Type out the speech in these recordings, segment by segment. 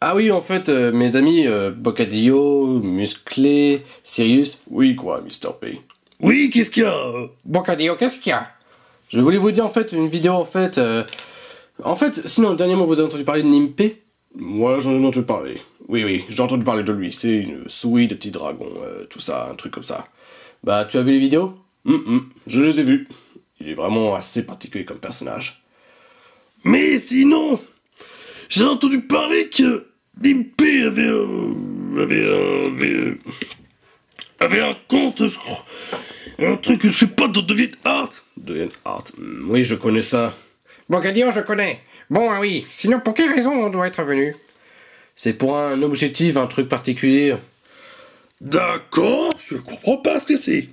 Ah oui, en fait, mes amis, Bocadillo, Musclé, Sirius... Oui, quoi, Mister P. Oui, qu'est-ce qu'il y a Bocadillo, qu'est-ce qu'il y a? Je voulais vous dire, en fait, une vidéo, en fait... En fait, sinon, dernièrement, vous avez entendu parler de Nimpé? Moi, j'en ai entendu parler. Oui, oui, j'ai entendu parler de lui. C'est une souris de petit dragon, tout ça, un truc comme ça. Bah, tu as vu les vidéos? Je les ai vues. Il est vraiment assez particulier comme personnage. Mais sinon, j'ai entendu parler que Limpé avait un compte, je crois. Un truc, je sais pas, dans DeviantArt. DeviantArt, oui, je connais ça. Bocadillo, je connais. Bon, ah oui. Sinon, pour quelle raison on doit être venu? C'est pour un objectif, un truc particulier. D'accord, je comprends pas ce que c'est.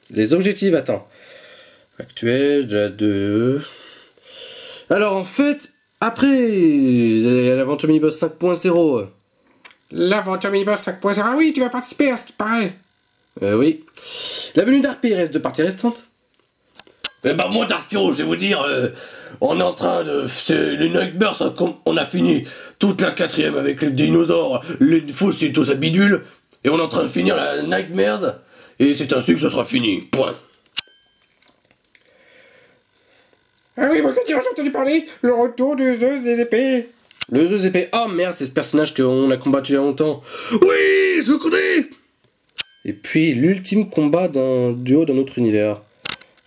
Les objectifs, attends. Actuel, de la 2. Alors, en fait, après l'aventure Miniboss 5.0. L'aventure Miniboss 5.0. Ah oui, tu vas participer à ce qui paraît. Oui. La venue d'Arpé reste de partie restante. Eh ben moi, Darkpiro, je vais vous dire, on est en train de... C'est les Nightmares, ça, on a fini toute la 4ème avec les dinosaures, les fausses et tout ça bidule, et on est en train de finir la Nightmares, et c'est ainsi que ça sera fini, point. Ah oui, Bocadillo, j'ai entendu parler. Le retour de Zeus des épées. Le Zeus épée. Oh merde, c'est ce personnage qu'on a combattu il y a longtemps. Oui, je connais. Et puis, l'ultime combat d'un duo d'un autre univers.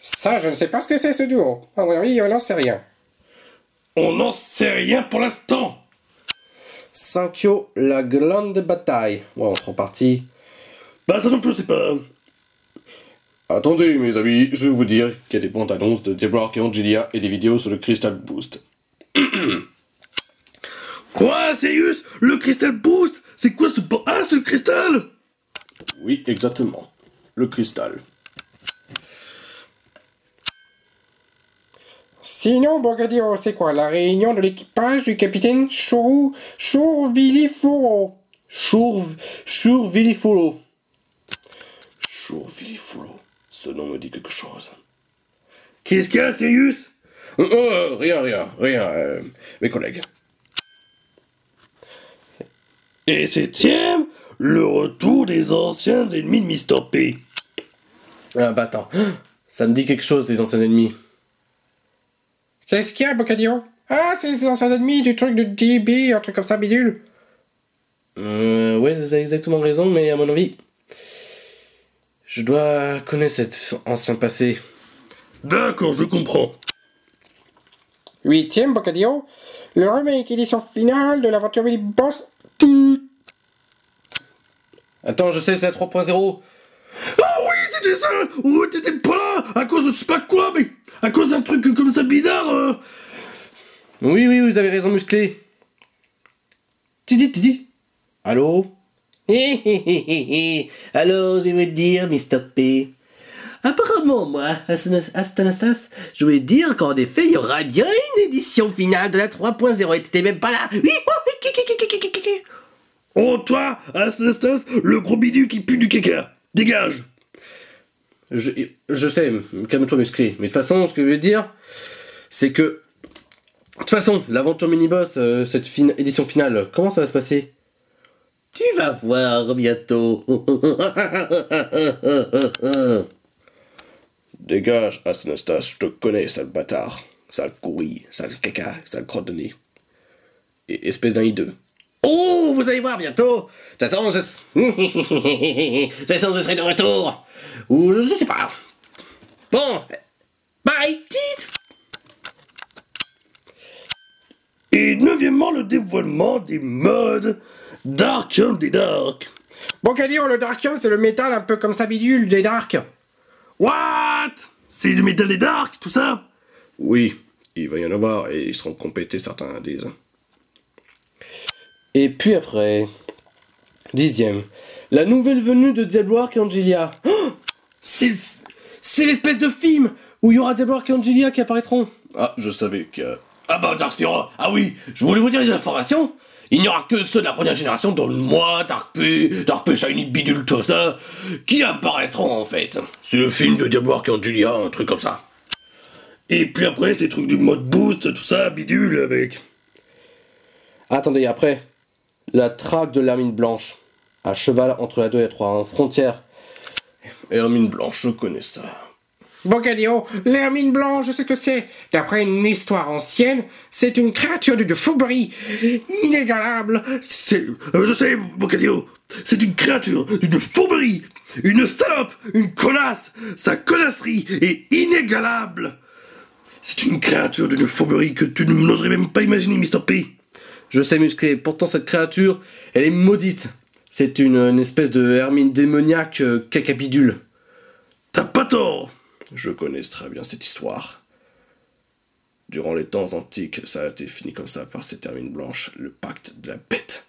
Ça, je ne sais pas ce que c'est ce duo. Ah oui, on n'en sait rien. On n'en sait rien pour l'instant. Sankyo, la grande bataille. Ouais, on prend parti. Bah ça non plus, c'est pas... Attendez, mes amis, je vais vous dire qu'il y a des bandes annonces de Deborah et Angelia et des vidéos sur le Crystal Boost. Quoi, sérieux? Le Crystal Boost? C'est quoi ce... Ah, c'est le cristal? Oui, exactement. Le cristal. Sinon, Bocadillo, c'est quoi? La réunion de l'équipage du capitaine Chourvilifuro. Chourvilifolo. Chourvilifolo. Ce nom me dit quelque chose. Qu'est-ce qu'il y a, sérieux? Rien, mes collègues. Et 7ème, le retour des anciens ennemis de Mister P. Ah bah attends, ça me dit quelque chose, les anciens ennemis. Qu'est-ce qu'il y a, Bocadillo? Ah, c'est les anciens ennemis du truc de DB, un truc comme ça, bidule. Ouais, vous avez exactement raison, mais à mon avis, je dois connaître cet ancien passé. D'accord, je comprends. 8ème, Bocadillo. Le remake édition finale de l'aventure Miniboss. Attends, je sais, c'est la 3.0. Ah oui, c'était ça. Oh, t'étais pas là à cause de je sais pas quoi, mais à cause d'un truc comme ça bizarre. Oui, vous avez raison, musclé. Tidi. Allô? Alors, je vais te dire, Mister P. Apparemment, moi, Astanastas, je voulais te dire qu'en effet, il y aura bien une édition finale de la 3.0 et t'étais même pas là. Oui. Oh, toi, Astastas, le gros bidule qui pue du caca. Dégage. Je sais, calme-toi, musclé. Mais de toute façon, ce que je veux dire, c'est que... De toute façon, l'aventure mini-boss, cette édition finale, comment ça va se passer? Tu vas voir bientôt. Dégage, Astonastas, je te connais, sale bâtard. Sale couille, sale caca, sale crotte de nez. Et espèce d'un hideux. Oh, vous allez voir bientôt. De toute façon, je serai de retour. Ou je sais pas. Bon, bye, tit. Et 9ème, le dévoilement des modes Darkium des Dark. Bocadillo, le Darkium, c'est le métal un peu comme ça, bidule, des Dark. What? C'est le métal des Dark, tout ça? Oui, il va y en avoir et ils seront complétés certains des... Et puis après... 10ème. La nouvelle venue de Diabloark et Angelia. Oh, c'est l'espèce de film où il y aura Diabloark et Angelia qui apparaîtront. Ah, je savais que... Ah bah Darkspiro, ah oui, je voulais vous dire des informations. Il n'y aura que ceux de la première génération, dont moi, Dark Shiny, Bidule, tout ça, qui apparaîtront en fait. C'est le film de Diabloark et Angelia, un truc comme ça. Et puis après, ces trucs du mode boost, tout ça, Bidule, avec... Attendez, après... La traque de l'hermine blanche. À cheval entre la 2 et la 3, en frontière. Hermine blanche, je connais ça. Bocadio, l'hermine blanche, je sais ce que c'est. D'après une histoire ancienne, c'est une créature de fourberie inégalable. Je sais, Bocadio. C'est une créature d'une fourberie, une salope, une connasse. Sa connasserie est inégalable. C'est une créature d'une fourberie que tu n'oserais même pas imaginer, Mr. P. Je sais, Musclé, pourtant cette créature, elle est maudite. C'est une espèce de hermine démoniaque cacapidule. T'as pas tort. Je connais très bien cette histoire. Durant les temps antiques, ça a été fini comme ça par cette hermine blanche, le pacte de la bête.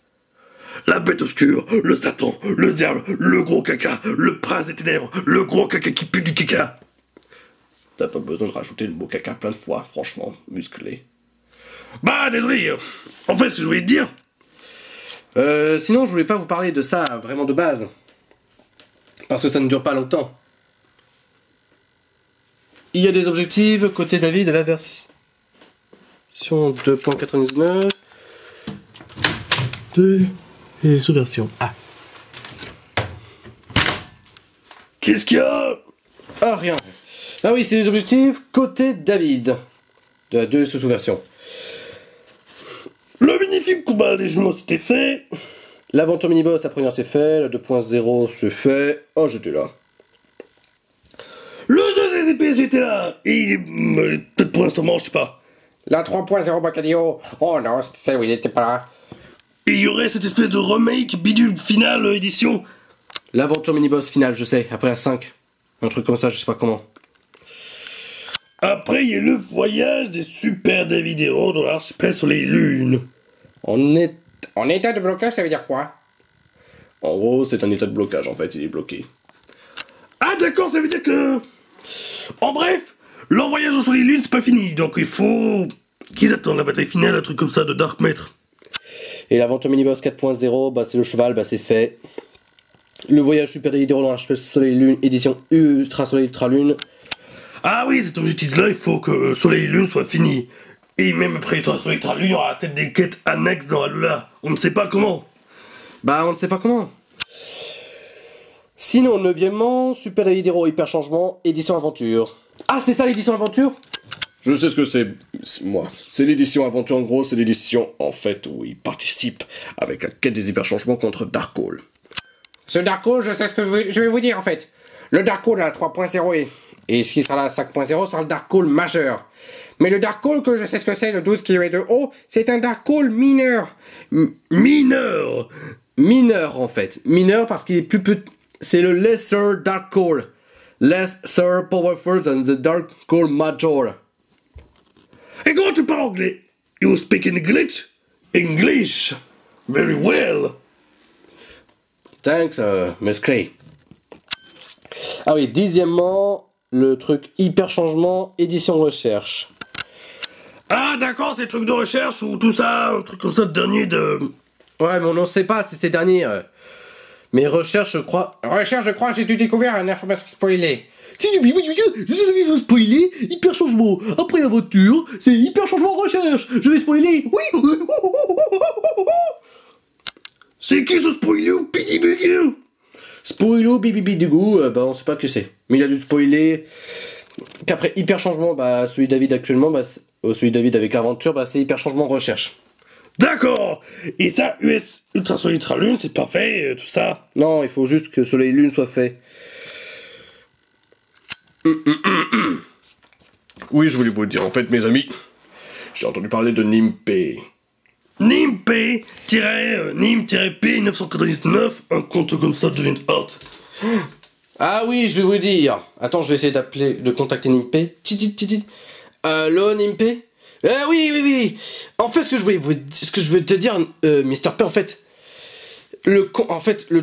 La bête obscure, le Satan, le diable, le gros caca, le prince des ténèbres, le gros caca qui pue du caca. T'as pas besoin de rajouter le mot caca plein de fois, franchement, Musclé. Bah, désolé. En fait, ce que je voulais te dire... Sinon, je voulais pas vous parler de ça vraiment de base. Parce que ça ne dure pas longtemps. Il y a des objectifs côté David de la version 2.99 et sous-version A. Qu'est-ce qu'il y a? Ah, rien. Ah oui, c'est les objectifs côté David de la 2 sous-version. Le mini-film combat des jumeaux c'était fait. L'aventure mini-boss, la première c'est fait, la 2.0 c'est fait. Oh, j'étais là. Le 2 épées c'était là. Et peut-être pour l'instant, je sais pas. La 3.0 Bocadio. Oh non, c'était celle où il était pas là. Et il y aurait cette espèce de remake bidule finale édition. L'aventure mini-boss finale, je sais, après la 5. Un truc comme ça, je sais pas comment. Après, il y a le voyage des super David Hero dans l'archipel sur les lunes. En En état de blocage, ça veut dire quoi? En gros, c'est un état de blocage, en fait, il est bloqué. Ah d'accord, ça veut dire que... En bref, leur voyage sur les lunes, c'est pas fini. Donc il faut qu'ils attendent la bataille finale, un truc comme ça de Dark Maître. Et l'aventure mini-boss 4.0, bah c'est le cheval, bah c'est fait. Le voyage super David Hero dans l'archipel Soleil Lune, édition Ultra Soleil Ultra Lune. Ah oui, cet objectif-là, il faut que Soleil et Lune soient finis. Et même après Ultra Soleil Ultra Lune, il y aura peut-être des quêtes annexes dans Alula. On ne sait pas comment. Bah on ne sait pas comment. Sinon, 9ème, Super David Hero Hyper Changement, édition aventure. Ah, c'est ça l'édition aventure? Je sais ce que c'est, moi. C'est l'édition aventure, en gros, c'est l'édition, en fait, où il participe avec la quête des hyper changements contre Darkhold. Ce Darkhold, je sais ce que je vais vous dire en fait. Le Darkhold à la 3.0 et ce qui sera la 5.0 sera le Darkhold majeur. Mais le Darkhold que je sais ce que c'est, le 12 qui est de haut, c'est un Darkhold mineur. Mineur. Mineur, en fait. Mineur parce qu'il est plus petit. C'est le Lesser Darkhold. Lesser powerful than the Darkhold Major. Et comment tu parles anglais? You speak English? English. Very well. Thanks, Musclé. Ah oui, 10ème, le truc hyper changement, édition recherche. Ah d'accord, c'est le truc de recherche ou tout ça, un truc comme ça de dernier de... Ouais, mais on ne sait pas si c'est dernier. Mais recherche, je crois... Recherche, je crois, j'ai tout découvert, une information spoilée. Je vais vous spoiler, hyper changement. Après la voiture, c'est hyper changement recherche. Je vais spoiler. Oui. C'est qui ce spoilou pidi-bugou? Spoilou, bibi-bidugou, bah on sait pas que c'est. Mais il a dû spoiler qu'après hyper changement, bah celui de David actuellement, bah celui de David avec aventure, bah c'est hyper changement recherche. D'accord. Et ça, US Ultra Soleil Ultra Lune, c'est parfait, tout ça. Non, il faut juste que Soleil Lune soit fait. Oui, je voulais vous le dire, en fait, mes amis, j'ai entendu parler de Nimpé. Nimpé, Nim-P 999, un compte comme ça de Devin Hart. Ah oui, je vais vous dire. Attends, je vais essayer de contacter Nimpé. Allô, Nimpé? Oui. En fait, ce que je veux te dire, Mr. P, en fait, le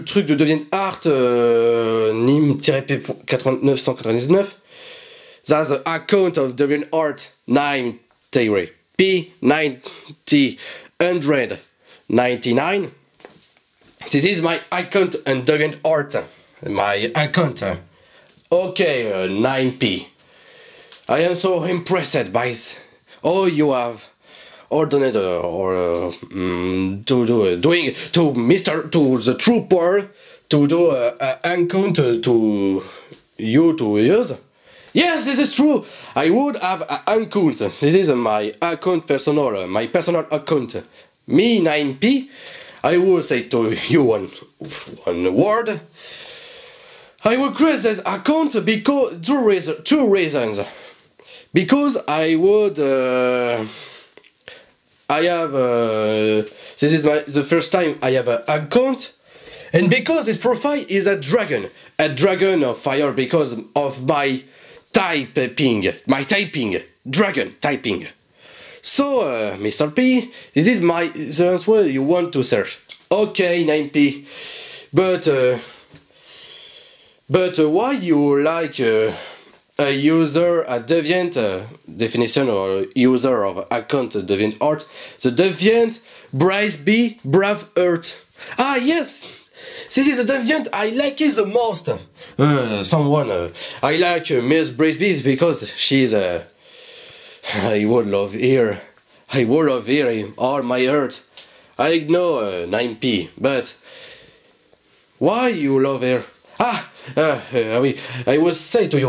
truc de Deviant Art, Nim-P 999, that's the account of Deviant Art 9 P9099. This is my account on Deviant Art. My account. Okay, 9P. I am so impressed by all you have ordained doing to the trooper to do encounter to you to use. Yes, this is true. I would have an account. This is my account personal, my personal account. Me 9p. I will say to you one word. I will create this account because two reasons. Because I would I have this is the first time I have an account, and because this profile is a dragon of fire because of my typing, dragon typing. So, Mr. P, this is the answer you want to search. Okay, 9p. But why you like a user, a deviant definition or user of account DeviantArt, the deviant Brave Earth. Ah, yes! This is a deviant I like it the most. I like Miss Brisby because she's a. I would love her in all my heart. I know 9p, but why you love her? I will say to you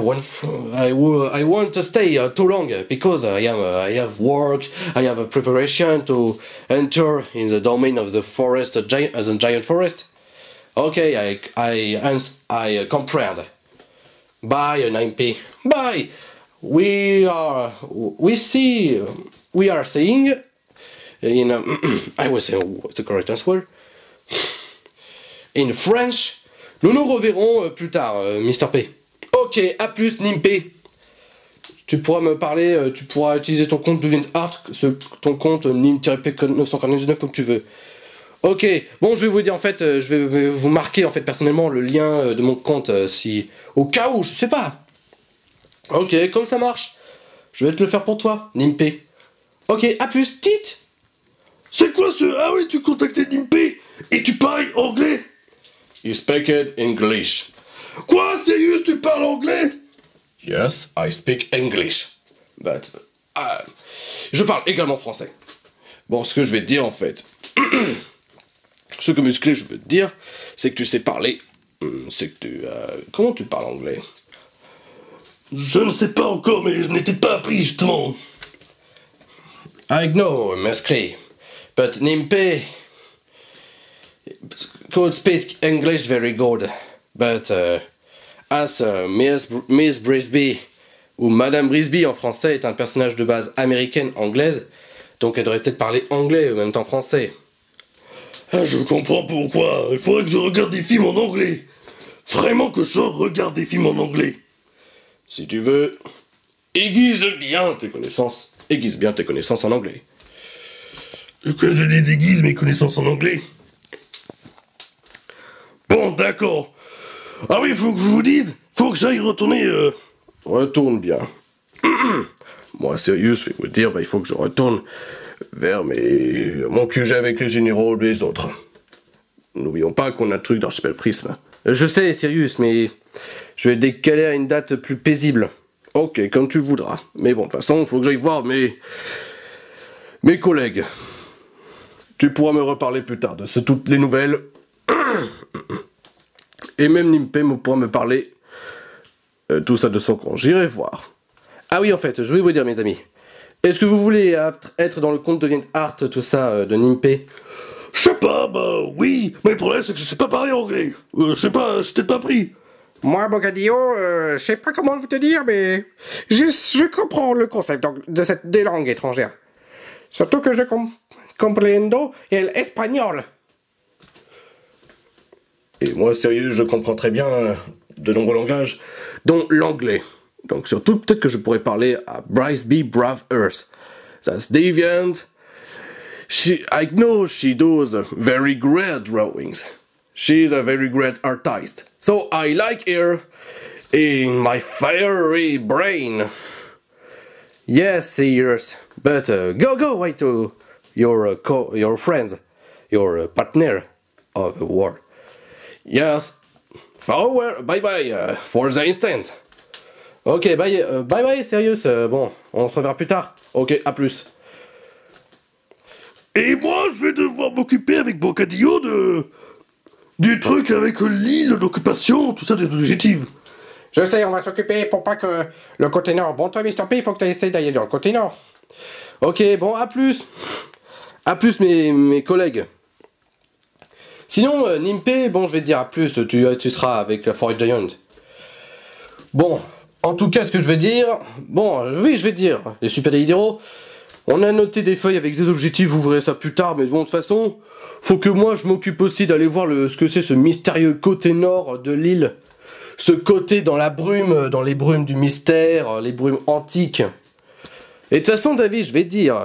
I want to stay too long because I have work, I have a preparation to enter in the domain of the forest, the giant forest. Okay, I comprehend. Bye, 9p. Bye. We are saying in I will say what's the correct answer in French. Nous nous reverrons plus tard, Mr. P. Ok, à plus, Nimpé. Tu pourras me parler, tu pourras utiliser ton compte DeviantArt, ton compte nim-p999 comme tu veux. Ok, bon, je vais vous dire en fait, je vais vous marquer en fait personnellement le lien de mon compte si au cas où, je sais pas. Ok, comme ça marche. Je vais te le faire pour toi, Nimpé. Ok, à plus, tit. C'est quoi ce... Ah oui, tu contactais Nimpé et tu parles anglais? You speak English. Quoi, sérieux, tu parles anglais? Yes, I speak English. But... je parle également français. Bon, ce que je vais te dire en fait... ce que musclé je veux te dire, c'est que tu sais parler... c'est que tu... comment tu parles anglais? Je ne sais pas encore, mais je n'étais pas appris justement. I know, musclé. But Nimpé... could speak English very good, but as Miss Brisby, ou Madame Brisby en français, est un personnage de base américaine, anglaise, donc elle devrait peut-être parler anglais en même temps français. Ah, je comprends pourquoi. Il faudrait que je regarde des films en anglais. Vraiment que je regarde des films en anglais. Si tu veux, aiguise bien tes connaissances en anglais. Que je les aiguise mes connaissances en anglais. Bon, d'accord. Ah oui, faut que je vous dise, faut que j'aille retourner... Retourne bien. Moi, sérieux, je vais vous dire, il faut que je retourne vers mon QG avec les généraux et les autres. N'oublions pas qu'on a un truc d'archipel Prisme. Je sais, Sirius, mais je vais décaler à une date plus paisible. Ok, comme tu voudras. Mais bon, de toute façon, il faut que j'aille voir mes collègues. Tu pourras me reparler plus tard de toutes les nouvelles. Et même Nimpé pourra me parler tout ça de son compte. J'irai voir. Ah oui, en fait, je vais vous dire, mes amis. Est-ce que vous voulez être dans le compte DeviantArt, tout ça, de Nimpé? Je sais pas, bah oui. Mais le problème, c'est que je sais pas parler anglais. Je sais pas, je t'ai pas pris. Moi, Bocadillo, je sais pas comment te dire, mais je comprends le concept des langues étrangères. Surtout que je comprendo el espagnol. Et moi, sérieux, je comprends très bien de nombreux langages, dont l'anglais. Donc surtout, peut-être que je pourrais parler à Bryce B. Brave Earth. That's deviant. I know she does very great drawings. She's a very great artist. So I like her in my fiery brain. Yes, yes. But go away to your friends, your partner of the war. Yes. Farewell. Bye bye for the instant. Ok, bye bye, Sirius. Bon, on se reverra plus tard. Ok, à plus. Et moi, je vais devoir m'occuper avec Bocadillo du truc avec l'île, l'occupation, tout ça, des objectifs. Je sais, on va s'occuper pour pas que le côté nord. Bon, toi, Mr. P, il faut que tu essayes d'aller dans le côté nord. Ok, bon, à plus. À plus, mes collègues. Sinon, Nimpe, bon, je vais te dire à plus, tu seras avec la Forest Giant. Bon, en tout cas, ce que je vais dire... Bon, oui, je vais te dire, les super héros, on a noté des feuilles avec des objectifs, vous verrez ça plus tard, mais bon, de toute façon, faut que moi, je m'occupe aussi d'aller voir ce que c'est ce mystérieux côté nord de l'île. Ce côté dans la brume, dans les brumes du mystère, les brumes antiques. Et de toute façon, David, je vais te dire...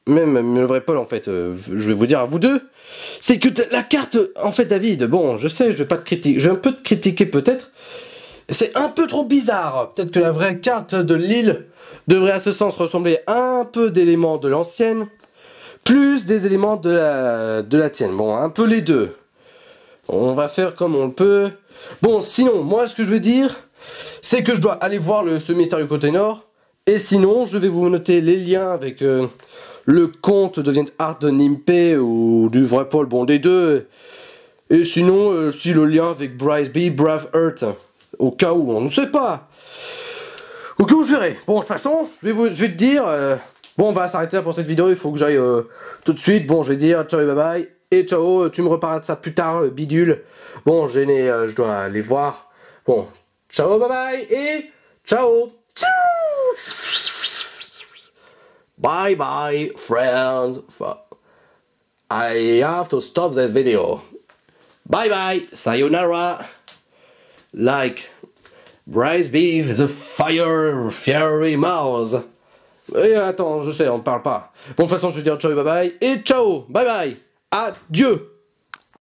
Même le vrai Paul, en fait, je vais vous dire à vous deux, c'est que la carte, en fait, David, bon, je sais, je vais pas te critiquer, je vais un peu te critiquer peut-être, c'est un peu trop bizarre. Peut-être que la vraie carte de l'île devrait à ce sens ressembler à un peu d'éléments de l'ancienne, plus des éléments de la tienne. Bon, un peu les deux. On va faire comme on peut. Bon, sinon, moi, ce que je veux dire, c'est que je dois aller voir ce mystérieux côté nord, et sinon, je vais vous noter les liens avec... le conte de Art de Nimpe ou du vrai Paul, bon, des deux. Et sinon, si le lien avec Bryce B, Brave Earth, au cas où, on ne sait pas. Au cas où je verrai. Bon, de toute façon, je vais te dire, bon, on va s'arrêter là pour cette vidéo, il faut que j'aille tout de suite. Bon, je vais dire ciao et bye bye. Et ciao, tu me reparles de ça plus tard, bidule. Bon, je dois aller voir. Bon, ciao, bye bye, et ciao. Bye bye, friends. I have to stop this video. Bye bye, sayonara. Like Bryce B, the fiery mouse. Et attends, je sais, on ne parle pas. Bon, de toute façon, je vais dire ciao et bye bye. Et ciao, bye bye. Adieu.